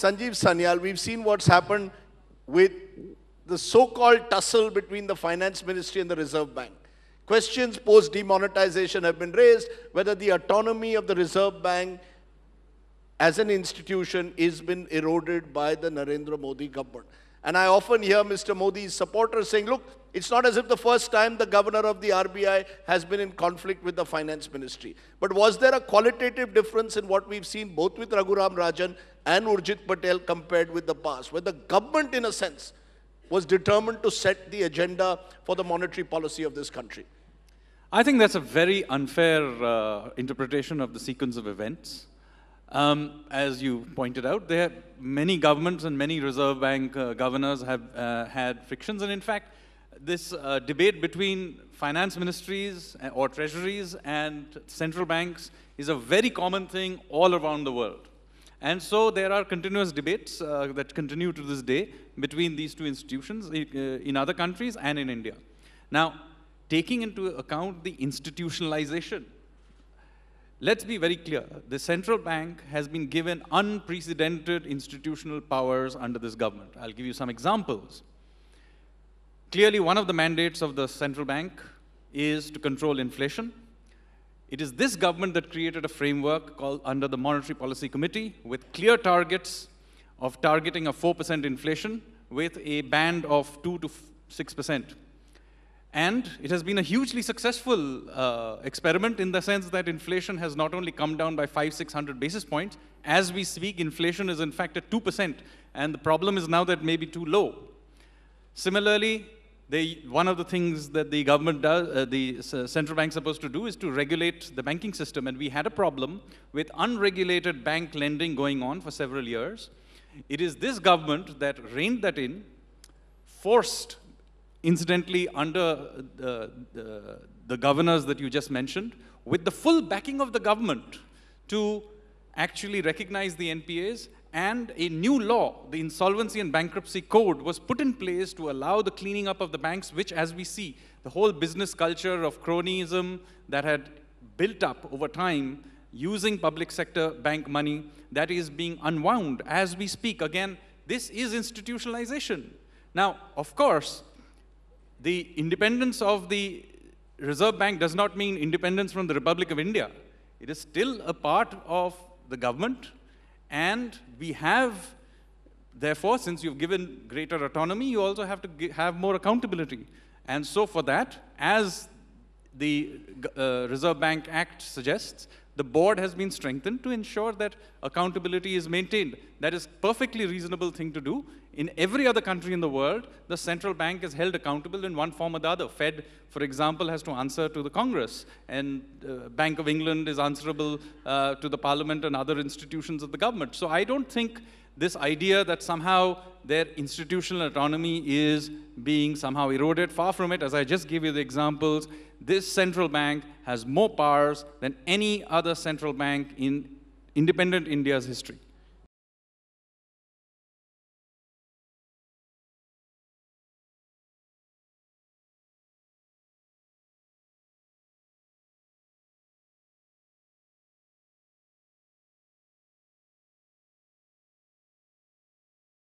Sanjeev Sanyal, we've seen what's happened with the so-called tussle between the Finance Ministry and the Reserve Bank. Questions post-demonetization have been raised, whether the autonomy of the Reserve Bank as an institution is been eroded by the Narendra Modi government. And I often hear Mr. Modi's supporters saying, look, it's not as if the first time the governor of the RBI has been in conflict with the Finance Ministry. But was there a qualitative difference in what we've seen both with Raghuram Rajan and Urjit Patel compared with the past, where the government, in a sense, was determined to set the agenda for the monetary policy of this country? I think that's a very unfair interpretation of the sequence of events. As you pointed out, many governments and many Reserve Bank governors have had frictions. And in fact, this debate between finance ministries or treasuries and central banks is a very common thing all around the world. And so there are continuous debates that continue to this day between these two institutions in other countries and in India. Now, taking into account the institutionalization, let's be very clear. The central bank has been given unprecedented institutional powers under this government. I'll give you some examples. Clearly, one of the mandates of the central bank is to control inflation. It is this government that created a framework called under the Monetary Policy Committee with clear targets of targeting a 4% inflation with a band of 2 to 6%. And it has been a hugely successful experiment in the sense that inflation has not only come down by 500-600 basis points. As we speak, inflation is in fact at 2%, and the problem is now that it may be too low. Similarly, one of the things that the government does, the central bank is supposed to do is to regulate the banking system. And we had a problem with unregulated bank lending going on for several years. It is this government that reined that in, forced, incidentally, under the governors that you just mentioned, with the full backing of the government to actually recognize the NPAs, and a new law, the Insolvency and Bankruptcy Code, was put in place to allow the cleaning up of the banks, which, as we see, the whole business culture of cronyism that had built up over time using public sector bank money, that is being unwound as we speak. Again, this is institutionalization. Now, of course, the independence of the Reserve Bank does not mean independence from the Republic of India. It is still a part of the government. And we have, therefore, since you've given greater autonomy, you also have to have more accountability. And so for that, as the Reserve Bank Act suggests, the board has been strengthened to ensure that accountability is maintained. That is a perfectly reasonable thing to do. In every other country in the world, the central bank is held accountable in one form or the other. Fed, for example, has to answer to the Congress, and Bank of England is answerable to the Parliament and other institutions of the government. So I don't think this idea that somehow their institutional autonomy is being somehow eroded. Far from it. As I just gave you the examples, this central bank has more powers than any other central bank in independent India's history.